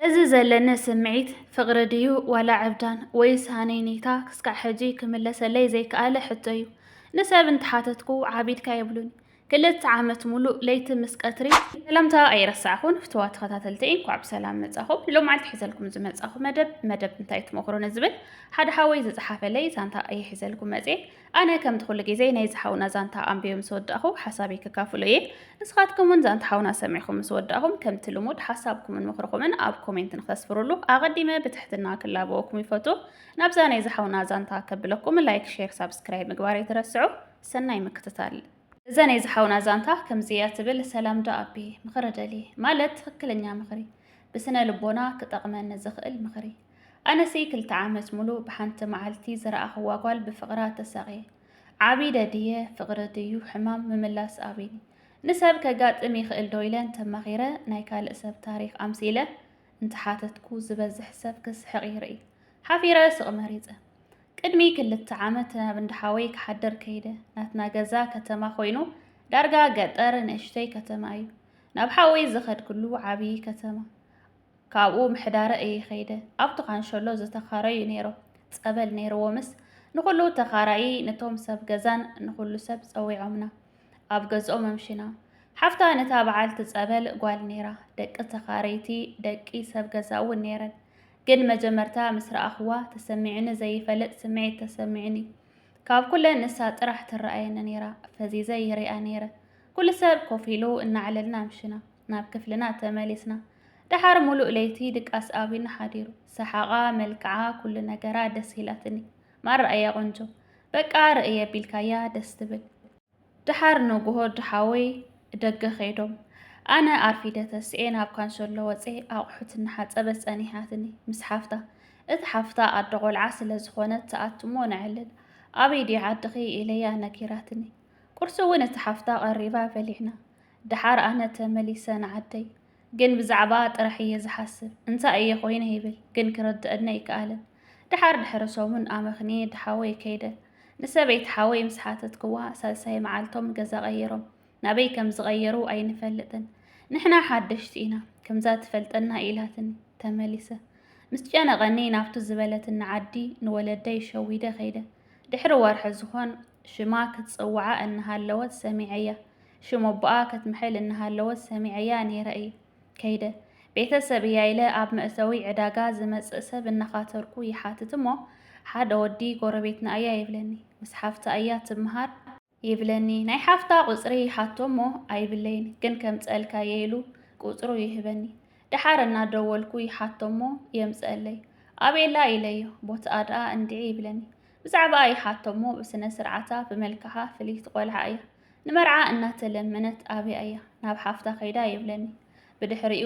እዚ ዘለኒ ስምዒት ፍቕሪ ድዩ ዋላ ዕብዳን ወይስ ሃነይኒታ ክሳብ ሕጂ ክምለሰለይ ዘይከኣለ ሕቶ እዩ። ንሰብ እንተሓተትኩ ዓቢድካ የብሉኒ 2 ዓመት ሙሉእ ለይቲ ምስ ቀትሪ ሰላምታ ኣይረሳዕኹን። ፍትዋት ተኸታተልቲ እንኳዕ ብሰላም መጻኹም። ሎማዓልቲ ሒዘልኩም ዝመጻኹ መደብ እንታይ ትመኽሩን ዝብል ሓደ ሓወይ ዝጸሓፈለይ ዛንታ ኣይሒዘልኩም መጽ ኣነ ከምቲ ኩሉ ግዜ ናይ ዝሓውና ዛንታ ኣንቢዮ ምስ ወዳእኹ ሓሳበይ ክካፍሎ እየ። ንስኻትኩምን ዛንታ ሓውና ሰሚዕኹም ምስ ወዳእኹም ከምቲ ልሙድ ሓሳብኩምን ምኽርኹምን ኣብ ኮሜንት ንኽተስፍሩሉ ኣቐዲመ ብትሕትና ክላበወኩም ይፈቱ። ናብዛ ናይ ዝሓውና ዛንታ ከብለኩም ላይክ፣ ሼር፣ ሳብስክራይብ ምግባር ኣይትረስዑ። ሰናይ ምክትታል። እዛ ናይ ዝሓውና ዛንታ ከምዚያ ትብል ሰላም ዶ ኣቢ ምኽሪ ደልየ ማለት ትኽክለኛ ምኽሪ ብስነ ልቦና ክጠቕመኒ ዝኽእል ምኽሪ። ኣነሲ 2 ዓመት ሙሉእ ብሓንቲ መዓልቲ ዝረኣኽዋ ጓል ብፍቕራ ተሰቒየ ዓቢደ ድየ ፍቕሪ ድዩ ሕማም ምምላስ ኣቢኒ ንሰብ ከጋጥም ይኽእል ዶ ኢለ እንተማኺረ ናይ ካልእ ሰብ ታሪክ ኣምሲለ እንተሓተትኩ ዝበዝሕ ሰብ ክስሕቕ ይርኢ ሓፊረ ስቕ መሪፀ ቅድሚ 2 ዓመት ናብ እንዳሓወይ ክሓድር ከይደ ናትና ገዛ ከተማ ኮይኑ ዳርጋ ገጠር ንእሽተይ ከተማ እዩ። ናብ ሓወይ ዝኸድኩሉ ዓብዪ ከተማ ካብኡ ምሕዳረ እየ ኸይደ ኣብቲ ኻንሸሎ ዝተኻረዩ ነይሮም ጸበል ነይርዎ ምስ ንኹሉ ተኻራኢ ነቶም ሰብ ገዛን ንኹሉ ሰብ ጸዊዖምና ኣብ ገዝኦም ኣምሽና ሓፍታ ነታ በዓልቲ ጸበል ጓል ነይራ ደቂ ተኻረይቲ ደቂ ሰብ ገዛ እውን ነይረን ግን መጀመርታ ምስ ረኣኽዋ ተሰሚዕኒ ዘይፈልጥ ስምዒት ተሰሚዕኒ ካብ ኩለን ንሳ ጥራሕ ትረኣየኒ ነይራ ፈዚዘ ይሪኣ ነይረ ኩሉ ሰብ ኮፍ ኢሉ እናዕለልና ኣምሽና ናብ ክፍልና ተመሊስና ድሓር ሙሉእ ለይቲ ድቃስ ኣቢና ሓዲሩ ሰሓቓ መልክዓ ኩሉ ነገራ ደስ ኢላትኒ ማረኣያ ቆንጆ በቃ ርእየ ቢልካያ ደስ ትብል ድሓር ንጉሆ ድሓወይ ደገ ኸይዶም ኣነ ኣርፊደ ተስኤ ናብ ካንሸሎ ወፄ ኣቑሑት እናሓፀበት ጸኒሓትኒ ምስ ሓፍታ እቲ ሓፍታ ኣዶ ቆልዓ ስለ ዝኾነት ተኣትሞ ንዕልል ኣበይ ዲ ዓድኺ ኢለያ ነኪራትኒ ቁርሲ እውን እቲ ሓፍታ ቀሪባ በሊዕና ድሓር ኣነ ተመሊሰ ንዓደይ ግን ብዛዕባ ጥራሕ እየ ዝሓስብ እንታይ እየ ኮይነ ይብል ግን ክርድአና ይከኣለን ድሓር ድሕሪ ሰሙን ኣመኽንየ ድሓወይ ከይደ ንሰበይቲ ሓወይ ምስ ሓተትክዋ ሳልሳይ መዓልቶም ገዛ ቀይሮም ናበይ ከም ዝቐየሩ ኣይንፈልጥን ንሕና ሓደሽቲ ኢና ከምዛ ትፈልጠና ኢላትኒ ተመሊሰ ምስ ጨነቐኒ ናብቱ ዝበለትና ዓዲ ንወለደይ ሸዊደ ኸይደ ድሕሪ ወርሒ ዝኾን ሽማ ክትፅውዓ እናሃለወት ሰሚዐያ ሽሞ ቦኣ ክትምሕል እናሃለወት ሰሚዐያ ነይረ እየ ከይደ ቤተሰብ እያ ኢለ ኣብ መእተዊ ዕዳጋ ዝመጽእ ሰብ እናኻተርኩ ይሓትት እሞ ሓደ ወዲ ጎረቤትና እያ ይብለኒ ምስ ሓፍታ እያ ትምሃር ይብለኒ ናይ ሓፍታ ቁፅሪ ሓቶ እሞ ኣይብለይን ግን ከም ጸልካየ ኢሉ ቁፅሩ ይህበኒ ድሓር እናደወልኩ ይሓቶ እሞ የምፅአለይ ኣቤላ ኢለዮ ቦትኣ ድኣ እንድዒ ይብለኒ ብዛዕባ ይሓቶ እሞ ብስነ ስርዓታ ብመልክዓ ፍልይቲ ቆልዓ እያ ንመርዓ እናተለመነት ኣበያ እያ ናብ ሓፍታ ኸይዳ ይብለኒ ብድሕሪኡ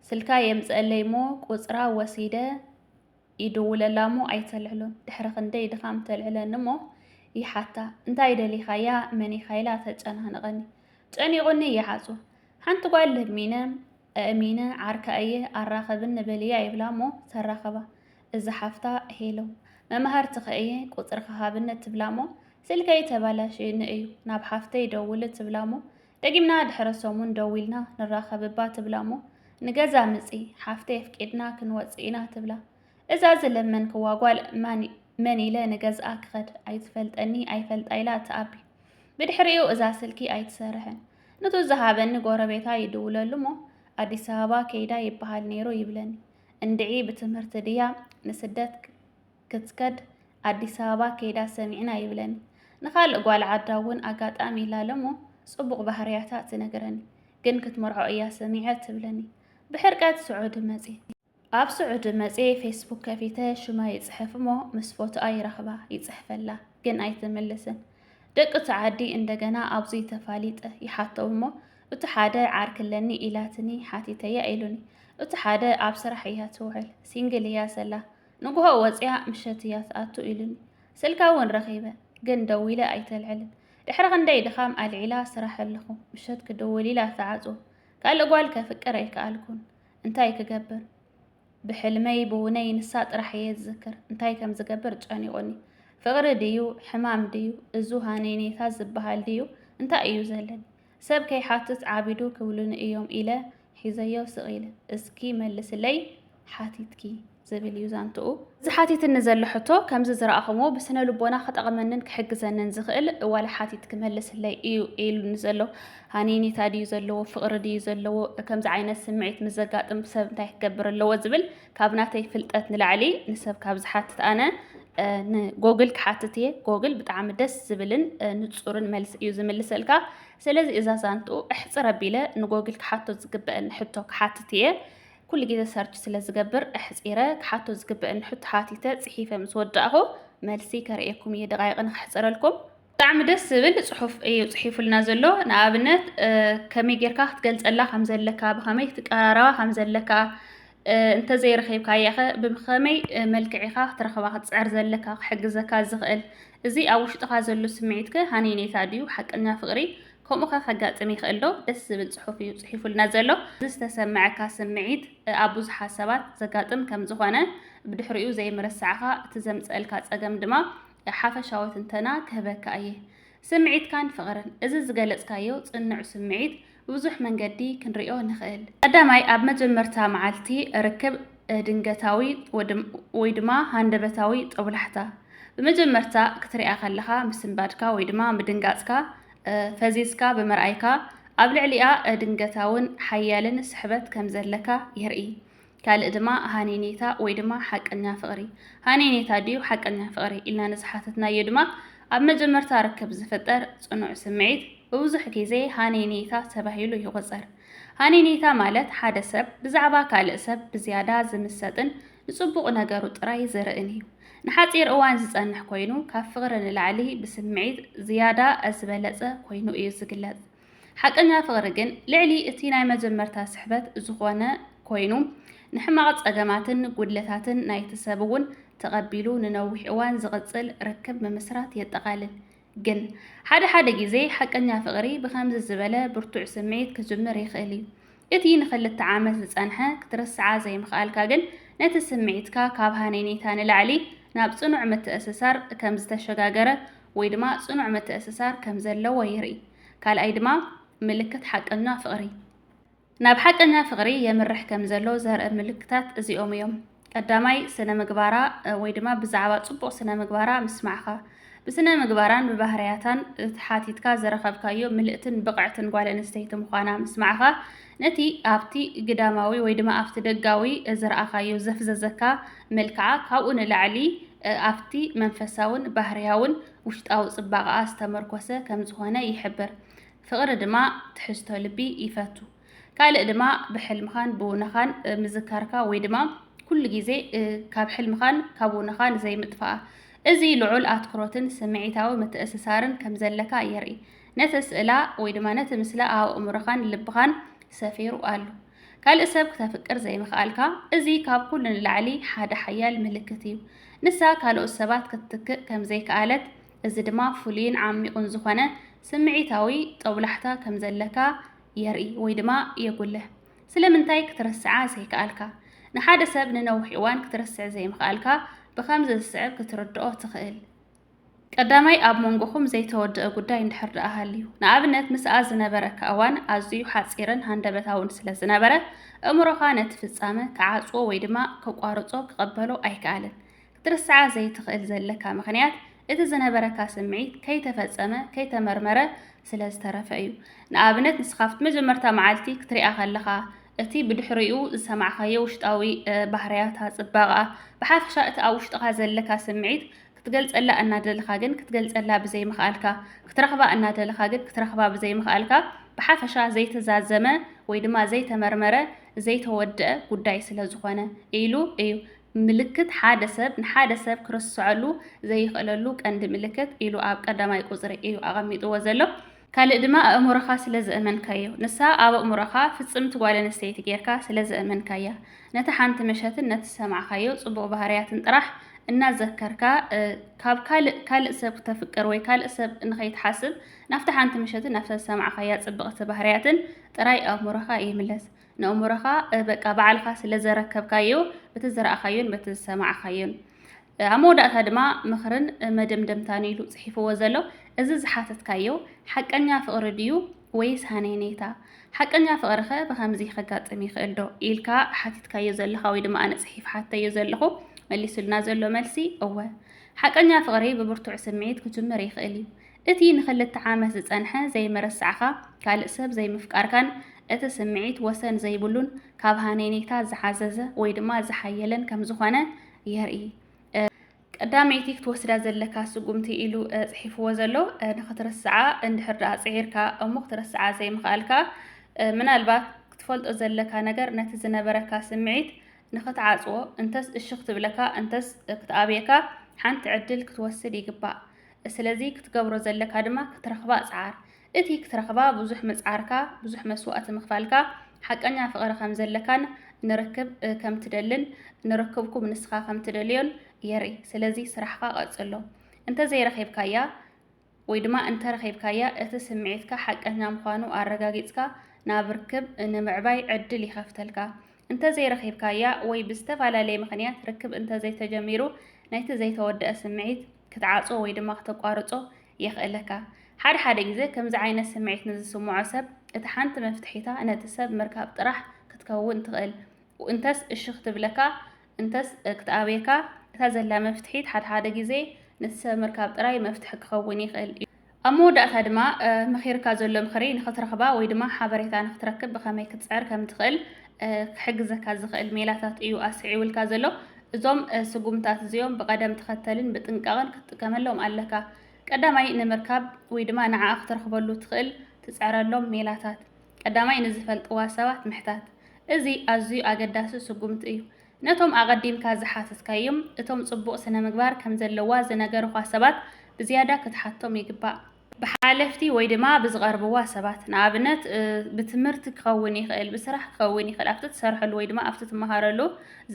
ስልካ የምፅአለይ ሞ ቁፅራ ወሲደ ይድውለላ ሞ ኣይተልዕሎን ድሕሪ ክንደይ ድኻም ተልዕለኒ ሞ ይሓታ እንታይ ደሊኻያ መኒኻ ኢላ ተጨናንቐኒ ጨኒቑኒ ይሓፁ ሓንቲ ጓል ልህሚነ ኣእሚነ ዓርካ እየ ኣራኸብን በልያ ይብላ ሞ ተራኸባ እዚ ሓፍታ ሄለው መምሃርቲ ኸእየ ቁፅሪ ክሃብነ ትብላ ሞ ስልከይ ተባላሽኒ እዩ ናብ ሓፍተይ ደውል ትብላ ሞ ደጊምና ድሕረ ሰሙን ደዊልና ንራኸብባ ትብላ ሞ ንገዛ ምፂ ሓፍተይ ኣፍቂድና ክንወፅእ ኢና ትብላ እዛ ዝለመንክዋ ጓል መን ኢለ ንገዝኣ ክኸድ ኣይትፈልጠኒ ኣይፈልጣ ኢላ ተኣቢ ብድሕሪኡ እዛ ስልኪ ኣይትሰርሕን ነቱ ዝሃበኒ ጎረቤታ ይድውለሉ ሞ ኣዲስ ኣበባ ከይዳ ይበሃል ነይሩ ይብለኒ እንድዒ ብትምህርቲ ድያ ንስደት ክትከድ ኣዲስ ኣበባ ከይዳ ሰሚዕና ይብለኒ ንኻልእ ጓል ዓዳ እውን ኣጋጣሚ ኢላለ ሞ ጽቡቕ ባህርያታ ትነግረኒ ግን ክትመርዖ እያ ሰሚዐ ትብለኒ ብሕርቀት ስዑድ መጺ ኣብ ስዑድ መጺ ፌስቡክ ከፊተ ሽማ ይጽሕፍ ሞ ምስ ፎቶኣ ይረኽባ ይጽሕፈላ ግን ኣይትምልስን ደቂ ተዓዲ እንደገና ኣብዙይ ተፋሊጠ ይሓተው ሞ እቲ ሓደ ዓርክለኒ ኢላትኒ ሓቲተያ ኢሉኒ እቲ ሓደ ኣብ ስራሕ እያ ትውዕል ሲንግል እያ ዘላ ንጉሆ ወፅያ ምሸት እያ ትኣቱ ኢሉኒ ስልካ እውን ረኺበ ግን ደው ኢለ ኣይተልዕልን ድሕሪ ክንደይ ድኻም ኣልዒላ ስራሕ ኣለኹ ምሸት ክድውል ኢላ ተዓፅዎ ካልእ ጓል ከፍቅር ኣይከኣልኩን እንታይ ክገብር ብሕልመይ ብውነይ ንሳ ጥራሕ እየ ዝዝክር እንታይ ከም ዝገብር ጨኒቑኒ ፍቕሪ ድዩ ሕማም ድዩ እዙ ሃነይኔታ ዝበሃል ድዩ እንታይ እዩ ዘለኒ ሰብ ከይሓትት ዓቢዱ ክብሉኒ እዮም ኢለ ሒዘዮ ስቕኢለ እስኪ መልስለይ ሓቲትኪ ዝብል እዩ ዛንትኡ እዚ ሓቲትኒ ዘሎ ሕቶ ከምዚ ዝረኣኹሞ ብስነ ልቦና ክጠቕመንን ክሕግዘንን ዝኽእል ዋላ ሓቲት ክመልስለይ እዩ ኢሉኒ ዘሎ ሃኒኒታ ድዩ ዘለዎ ፍቕሪ ድዩ ዘለዎ ከምዚ ዓይነት ስምዒት ምስ ዘጋጥም ሰብ እንታይ ክገብር ኣለዎ ዝብል ካብ ናተይ ፍልጠት ንላዕሊ ንሰብ ካብ ዝሓትት ኣነ ንጎግል ክሓትት እየ ጎግል ብጣዕሚ ደስ ዝብልን ንፁርን መልሲ እዩ ዝምልሰልካ ስለዚ እዛ ዛንትኡ እሕፅር ኣቢለ ንጎግል ክሓቶ ዝግበአኒ ሕቶ ክሓትት እየ ኩሉ ግዜ ሰርች ስለ ዝገብር እሕፂረ ክሓቶ ዝግበአኒ ሕቶ ሓቲተ ፅሒፈ ምስ ወዳእኹ መልሲ ከርእየኩም እየ ደቃይቕ ንክሕፅረልኩም ብጣዕሚ ደስ ዝብል ፅሑፍ እዩ ፅሒፉልና ዘሎ ንኣብነት ከመይ ጌርካ ክትገልፀላ ከም ዘለካ ብኸመይ ክትቀራረባ ከም ዘለካ እንተዘይረኺብካዮ ኸ ብከመይ መልክዕኻ ክትረኽባ ክትፅዕር ዘለካ ክሕግዘካ ዝኽእል እዚ ኣብ ውሽጥኻ ዘሎ ስምዒት ከ ሃኒኔታ ድዩ ሓቀኛ ፍቕሪ ከምኡ ኸ ከጋጥም ይኽእል ዶ ደስ ዝብል ፅሑፍ እዩ ፅሒፉልና ዘሎ እዚ ዝተሰምዐካ ስምዒት ኣብ ብዙሓት ሰባት ዘጋጥም ከም ዝኾነ ብድሕሪኡ ዘይምረስዓኻ እቲ ዘምፅአልካ ፀገም ድማ ሓፈሻዊ ትንተና ክህበካ እየ ስምዒትካን ፍቕርን እዚ ዝገለፅካዮ ፅኑዕ ስምዒት ብብዙሕ መንገዲ ክንሪኦ ንኽእል ቀዳማይ ኣብ መጀመርታ መዓልቲ ርክብ ድንገታዊ ወይ ድማ ሃንደበታዊ ጦብላሕታ ብመጀመርታ ክትሪኣ ከለኻ ምስንባድካ ወይ ድማ ምድንጋፅካ ፈዚዝካ ብምርኣይካ ኣብ ልዕሊኣ ድንገታውን ሓያልን ስሕበት ከም ዘለካ የርኢ ካልእ ድማ ሃኒኔታ ወይ ድማ ሓቀኛ ፍቕሪ ሃኒኔታ ድዩ ሓቀኛ ፍቕሪ ኢልና ንዝሓተትናዮ ድማ ኣብ መጀመርታ ርክብ ዝፍጠር ፅኑዕ ስምዒት ብብዙሕ ግዜ ሃኒኔታ ተባሂሉ ይቑፀር ሃኒኔታ ማለት ሓደ ሰብ ብዛዕባ ካልእ ሰብ ብዝያዳ ዝምሰጥን ንፅቡቕ ነገሩ ጥራይ ዝርእን እዩ ንሓፂር እዋን ዝፀንሕ ኮይኑ ካብ ፍቕሪ ንላዕሊ ብስምዒት ዝያዳ ዝበለፀ ኮይኑ እዩ ዝግለጽ ሓቀኛ ፍቕሪ ግን ልዕሊ እቲ ናይ መጀመርታ ስሕበት ዝኾነ ኮይኑ ንሕማቕ ፀገማትን ጉድለታትን ናይቲ ሰብ እውን ተቐቢሉ ንነዊሕ እዋን ዝቕፅል ርክብ ምምስራት የጠቓልል ግን ሓደ ግዜ ሓቀኛ ፍቕሪ ብከምዚ ዝበለ ብርቱዕ ስምዒት ክጅምር ይኽእል እዩ እቲ ንክልተ ዓመት ዝፀንሐ ክትርስዓ ዘይምኽኣልካ ግን ነቲ ስምዒትካ ካብ ሃኒኔታ ንላዕሊ ናብ ፅኑዕ ምትእስሳር ከም ዝተሸጋገረ ወይ ድማ ፅኑዕ ምትእስሳር ከም ዘለዎ የርኢ ካልኣይ ድማ ምልክት ሓቀኛ ፍቕሪ ናብ ሓቀኛ ፍቕሪ የምርሕ ከም ዘሎ ዘርኢ ምልክታት እዚኦም እዮም ቀዳማይ ስነ ምግባራ ወይ ድማ ብዛዕባ ፅቡቕ ስነ ምግባራ ምስማዕኻ ብስነ ምግባራን ብባህርያታን ሓቲትካ ዘረኸብካዮ ምልእትን ብቕዕትን ጓል ኣንስተይቲ ምዃና ምስማዕኻ ነቲ ኣብቲ ግዳማዊ ወይ ድማ ኣብቲ ደጋዊ ዝረኣኻዮ ዘፍዘዘካ መልክዓ ካብኡ ንላዕሊ ኣብቲ መንፈሳውን ባህርያውን ውሽጣዊ ፅባቐኣ ዝተመርኮሰ ከም ዝኾነ ይሕብር ፍቕሪ ድማ ትሕዝቶ ልቢ ይፈቱ ካልእ ድማ ብሕልምኻን ብውነኻን ምዝካርካ ወይ ድማ ኩሉ ግዜ ካብ ሕልምኻን ካብ ውነኻን ዘይምጥፋኣ እዚ ልዑል ኣትኩሮትን ስምዒታዊ ምትእስሳርን ከም ዘለካ የርኢ ነቲ ስእላ ወይ ድማ ነቲ ምስላ ኣብ ኣእምሮኻን ልብኻን ሰፊሩ ኣሎ ካልእ ሰብ ክተፍቅር ዘይምኽኣልካ እዚ ካብ ኩሉ ንላዕሊ ሓደ ሓያል ምልክት እዩ ንሳ ካልኦት ሰባት ክትትክእ ከም ዘይከኣለት እዚ ድማ ፍሉይን ዓሚቑን ዝኾነ ስምዒታዊ ጦብላሕታ ከም ዘለካ የርኢ ወይ ድማ የጉልህ ስለምንታይ ክትርስዓ ዘይከኣልካ ንሓደ ሰብ ንነዊሕ እዋን ክትርስዕ ዘይምኽኣልካ ብከምዚ ዝስዕብ ክትርድኦ ትኽእል ቀዳማይ ኣብ መንጎኹም ዘይተወድአ ጉዳይ እንድሕር ደኣ ሃልዩ ንኣብነት ምስኣ ዝነበረካ እዋን ኣዝዩ ሓፂርን ሃንደበታውን ስለ ዝነበረ ኣእምሮኻ ነቲ ፍጻመ ክዓፅዎ ወይ ድማ ከቋርፆ ክቐበሎ ኣይከኣልን ክትርስዓ ዘይትኽእል ዘለካ ምኽንያት እቲ ዝነበረካ ስምዒት ከይተፈጸመ ከይተመርመረ ስለ ዝተረፈ እዩ ንኣብነት ንስኻፍቲ መጀመርታ መዓልቲ ክትሪኣ ከለኻ እቲ ብድሕሪኡ ዝሰማዕኻዮ ውሽጣዊ ባህርያታ ፅባቐ ብሓፈሻ እቲ ኣብ ውሽጥኻ ዘለካ ስምዒት ክትገልፀላ እናደለኻ ግን ክትገልፀላ ብዘይምኽኣልካ ክትረኽባ እናደለኻ ግን ክትረኽባ ብዘይምኽኣልካ ብሓፈሻ ዘይተዛዘመ ወይ ድማ ዘይተመርመረ ዘይተወድአ ጉዳይ ስለ ዝኾነ ኢሉ እዩ ምልክት ሓደ ሰብ ንሓደ ሰብ ክርስዐሉ ዘይኽእለሉ ቀንዲ ምልክት ኢሉ ኣብ ቀዳማይ ቁፅሪ እዩ ኣቐሚጥዎ ዘሎ ካልእ ድማ ኣእምሮኻ ስለ ዝእመንካዮ ንሳ ኣብ ኣእምሮኻ ፍፅምቲ ጓል ኣንስተይቲ ጌርካ ስለ ዝእመንካያ ነቲ ሓንቲ ምሸትን ነቲ ሰማዕኻዮ ፅቡቕ ባህርያትን ጥራሕ እናዘከርካ ካብ ካልእ ሰብ ክተፍቅር ወይ ካልእ ሰብ ንኸይትሓስብ ናፍቲ ሓንቲ ምሸትን ናፍቲ ሰማዕኻያ ፅብቕቲ ባህርያትን ጥራይ ኣእምሮኻ ይምለስ ንኣእምሮኻ በቃ ባዕልኻ ስለ ዘረከብካዮ በቲ ዝረኣኻዮን በቲ ዝሰማዕኻዮን ኣብ መወዳእታ ድማ ምኽርን መደምደምታን ኢሉ ፅሒፍዎ ዘሎ እዚ ዝሓተትካዮ ሓቀኛ ፍቕሪ ድዩ ወይስ ሃነይነይታ ሓቀኛ ፍቕርኸ ብኸምዚ ከጋጥም ይኽእል ዶ ኢልካ ሓቲትካዮ ዘለኻ ወይ ድማ ኣነ ጽሒፍ ሓተዮ ዘለኹ መሊሱልና ዘሎ መልሲ እወ ሓቀኛ ፍቕሪ ብብርቱዕ ስምዒት ክጅምር ይኽእል እዩ እቲ ንኽልተ ዓመት ዝጸንሐ ዘይመረስዓኻ ካልእ ሰብ ዘይምፍቃርካን እቲ ስምዒት ወሰን ዘይብሉን ካብ ሃነይነይታ ዝሓዘዘ ወይ ድማ ዝሓየለን ከም ዝኾነ የርኢ ቀዳመይቲ ክትወስዳ ዘለካ ስጉምቲ ኢሉ ጽሒፍዎ ዘሎ ንኽትርስዓ እንድሕር ደኣ ጽዒርካ እሞ ክትርስዓ ዘይምኽኣልካ ምናልባት ክትፈልጦ ዘለካ ነገር ነቲ ዝነበረካ ስምዒት ንኽትዓጽዎ እንተስ እሽኽ ትብለካ እንተስ ክትኣብየካ ሓንቲ ዕድል ክትወስድ ይግባእ ስለዚ ክትገብሮ ዘለካ ድማ ክትረኽባ ጻዓር እቲ ክትረኽባ ብዙሕ ምጽዓርካ ብዙሕ መስዋዕቲ ምኽፋልካ ሓቀኛ ፍቕሪ ከም ዘለካን ንርክብ ከም ትደልን ንርክብኩም ንስኻ ከም ትደልዮን የርኢ ስለዚ ስራሕካ ቀጽሎ እንተ ዘይረኺብካያ ወይ ድማ እንተ ረኺብካያ እቲ ስምዒትካ ሓቀኛ ምዃኑ ኣረጋጊጽካ ናብ ርክብ ንምዕባይ ዕድል ይኸፍተልካ እንተ ዘይረኺብካያ ወይ ብዝተፈላለየ ምኽንያት ርክብ እንተ ዘይተጀሚሩ ናይቲ ዘይተወድአ ስምዒት ክትዓጾ ወይ ድማ ክተቋርጾ የኽእለካ ሓደ ግዜ ከምዚ ዓይነት ስምዒት ንዝስምዖ ሰብ እቲ ሓንቲ መፍትሒታ ነቲ ሰብ ምርካብ ጥራሕ ክትከውን ትኽእል እንተስ እሽኽ ትብለካ እንተስ ክትኣብየካ እታ ዘላ መፍትሒት ሓደ ግዜ ነቲ ሰብ ምርካብ ጥራይ መፍትሒ ክኸውን ይኽእል እዩ ኣብ መወዳእታ ድማ ምኺርካ ዘሎ ምኽሪ ንኽትረኽባ ወይ ድማ ሓበሬታ ንኽትረክብ ብኸመይ ክትፅዕር ከም ትኽእል ክሕግዘካ ዝኽእል ሜላታት እዩ ኣስዒብልካ ዘሎ እዞም ስጉምታት እዚኦም ብቐደም ተኸተልን ብጥንቃቕን ክትጥቀመሎም ኣለካ ቀዳማይ ንምርካብ ወይ ድማ ንዓኣ ክትረኽበሉ ትኽእል ትፅዕረሎም ሜላታት ቀዳማይ ንዝፈልጥዋ ሰባት ምሕታት እዚ ኣዝዩ ኣገዳሲ ስጉምቲ እዩ ነቶም ኣቐዲምካ ዝሓተትካዮም እቶም ጽቡቕ ስነ ምግባር ከም ዘለዋ ዝነገሩኻ ሰባት ብዝያዳ ክትሓቶም ይግባእ ብሓለፍቲ ወይ ድማ ብዝቐርብዋ ሰባት ንኣብነት ብትምህርቲ ክኸውን ይኽእል ብስራሕ ክኸውን ይኽእል ኣብቲ ትሰርሐሉ ወይ ድማ ኣብቲ ትመሃረሉ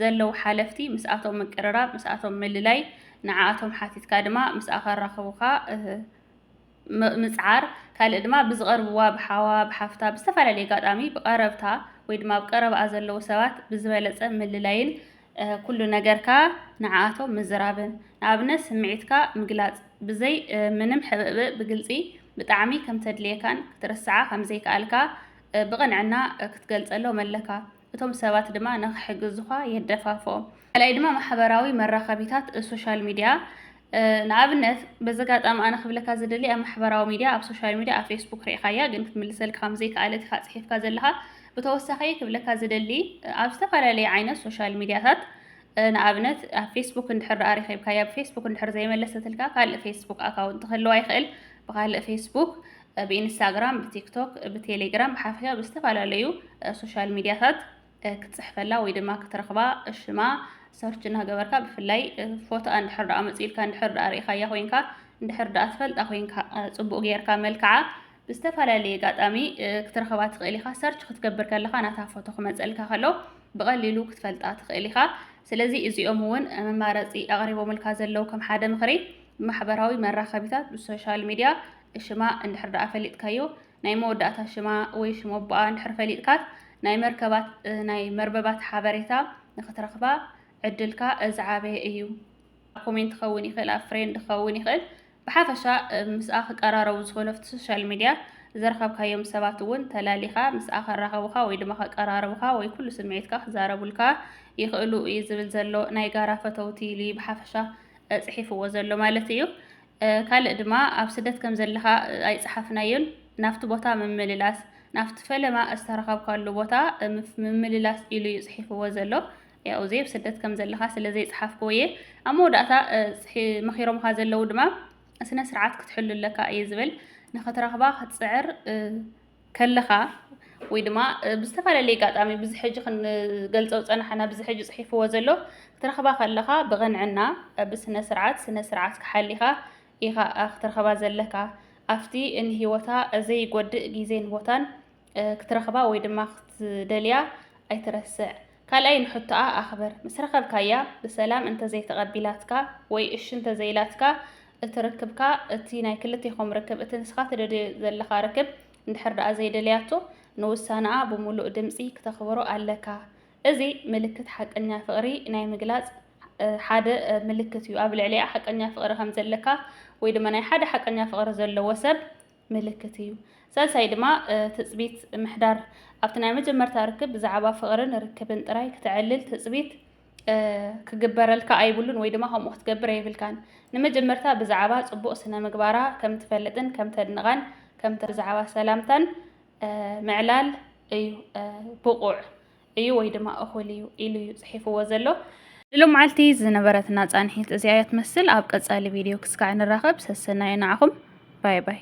ዘለው ሓለፍቲ ምስኣቶም ምቅርራብ ምስኣቶም ምልላይ ንዓኣቶም ሓቲትካ ድማ ምስኣኻ ራኸቡኻ ምጽዓር ካልእ ድማ ብዝቐርብዋ ብሓዋ ብሓፍታ ብዝተፈላለየ ኣጋጣሚ ብቐረብታ ወይ ድማ ብቀረብኣ ዘለው ሰባት ብዝበለጸ ምልላይን ኩሉ ነገርካ ንዓኣቶም ምዝራብን ንኣብነት ስምዒትካ ምግላጽ ብዘይ ምንም ሕብእ ብግልጺ ብጣዕሚ ከም ተድልየካን ክትርስዓ ከም ዘይከኣልካ ብቕንዕና ክትገልጸሎም ኣለካ እቶም ሰባት ድማ ንኽሕግዙኻ የደፋፍኦም ካልኣይ ድማ ማሕበራዊ መራኸቢታት ሶሻል ሚድያ ንኣብነት በዘጋጣሚ ኣነ ክብለካ ዝደሊ ኣብ ማሕበራዊ ሚድያ ኣብ ሶሻል ሚድያ ኣብ ፌስቡክ ሪኢኻያ ግን ክትምልሰልካ ከም ዘይከኣለት ኢኻ ጽሒፍካ ዘለኻ ብተወሳኺ ክብለካ ዝደሊ ኣብ ዝተፈላለየ ዓይነት ሶሻል ሚድያታት ንኣብነት ኣብ ፌስቡክ እንድሕር ደኣ ረኺብካያ ብፌስቡክ እንድሕር ዘይመለሰትልካ ካልእ ፌስቡክ ኣካውንት ክህልዋ ይኽእል ብካልእ ፌስቡክ ብኢንስታግራም ብቲክቶክ ብቴሌግራም ብሓፈሻ ብዝተፈላለዩ ሶሻል ሚድያታት ክትጽሕፈላ ወይ ድማ ክትረኽባ ሽማ ሰርች እናገበርካ ብፍላይ ፎቶኣ እንድሕር ደኣ መፂልካ እንድሕር ደኣ ሪኢኻያ ኮይንካ እንድሕር ደኣ ትፈልጣ ኮይንካ ጽቡቕ ጌርካ መልክዓ ብዝተፈላለየ ኣጋጣሚ ክትረኽባ ትኽእል ኢኻ ሰርች ክትገብር ከለኻ ናታ ፎቶ ክመፀልካ ከሎ ብቐሊሉ ክትፈልጣ ትኽእል ኢኻ ስለዚ እዚኦም እውን መማረፂ ኣቕሪቦምልካ ዘለው ከም ሓደ ምኽሪ ማሕበራዊ መራኸቢታት ብሶሻል ሚድያ ሽማ እንድሕር ደኣ ፈሊጥካዮ ናይ መወዳእታ ሽማ ወይ ሽሞ ኣቦኣ እንድሕር ፈሊጥካት ናይ መርበባት ሓበሬታ ንኽትረኽባ ዕድልካ ዝዓበየ እዩ ኮሜንት ክኸውን ይኽእል ኣብ ፍሬንድ ክኸውን ይኽእል ብሓፈሻ ምስኣ ክቀራረቡ ዝኽእሉ ኣብቲ ሶሻል ሚድያ ዘረኸብካዮም ሰባት እውን ተላሊኻ ምስኣ ከራኸቡኻ ወይ ድማ ከቀራረቡኻ ወይ ኩሉ ስምዒትካ ክዛረቡልካ ይኽእሉ እዩ ዝብል ዘሎ ናይ ጋራ ፈተውቲ ኢሉ ብሓፈሻ ጽሒፍዎ ዘሎ ማለት እዩ ካልእ ድማ ኣብ ስደት ከም ዘለኻ ኣይፀሓፍናዮን ናፍቲ ቦታ ምምልላስ ናፍቲ ፈለማ ዝተረኸብካሉ ቦታ ምምልላስ ኢሉ ጽሒፍዎ ዘሎ ያው እዚ ብስደት ከም ዘለኻ ስለዘይ ጽሓፍክዎ እየ ኣብ መወዳእታ መኺሮምካ ዘለው ድማ ስነ ስርዓት ክትሕልለካ እዩ ዝብል ንኽትረኽባ ክትፅዕር ከለኻ ወይ ድማ ብዝተፈላለየ ኣጋጣሚ ብዚ ሕጂ ክንገልጸው ፀናሕና ብዚ ሕጂ ጽሒፍዎ ዘሎ ክትረኽባ ከለኻ ብቕንዕና ብስነ ስርዓት ክሓሊኻ ኢኻ ክትረኽባ ዘለካ ኣብቲ ንሂወታ ዘይጎድእ ግዜን ቦታን ክትረኽባ ወይ ድማ ክትደልያ ኣይትረስዕ ካልኣይ ንሕቶኣ ኣኽብር ምስ ረኸብካያ ብሰላም እንተዘይተቐቢላትካ ወይ እሺ እንተዘይላትካ እትርክብካ እቲ ናይ ክልቴኹም ርክብ እቲ ንስኻ ትደልዮ ዘለኻ ርክብ እንድሕር ደኣ ዘይደልያቶ ንውሳነኣ ብሙሉእ ድምፂ ክተኽብሮ ኣለካ እዚ ምልክት ሓቀኛ ፍቕሪ ናይ ምግላጽ ሓደ ምልክት እዩ ኣብ ልዕሊኣ ሓቀኛ ፍቕሪ ከም ዘለካ ወይ ድማ ናይ ሓደ ሓቀኛ ፍቕሪ ዘለዎ ሰብ ምልክት እዩ ሳልሳይ ድማ ትፅቢት ምሕዳር ኣብቲ ናይ መጀመርታ ርክብ ብዛዕባ ፍቕርን ርክብን ጥራይ ክትዕልል ትፅቢት ክግበረልካ ኣይብሉን ወይ ድማ ከምኡ ክትገብር ኣይብልካን ንመጀመርታ ብዛዕባ ፅቡቕ ስነ ምግባራ ከም ትፈልጥን ከም ተድንቓን ከም ብዛዕባ ሰላምታን ምዕላል እዩ ብቑዕ እዩ ወይ ድማ እኹል እዩ ኢሉ እዩ ፅሒፍዎ ዘሎ للمعلتي زنبرتنا ጻንሒት እዚኣ ትመስል ኣብ ቀጻሊ ቪድዮ ክስካዕ ንራኸብ ሰሰናይ ንዓኹም ባይ ባይ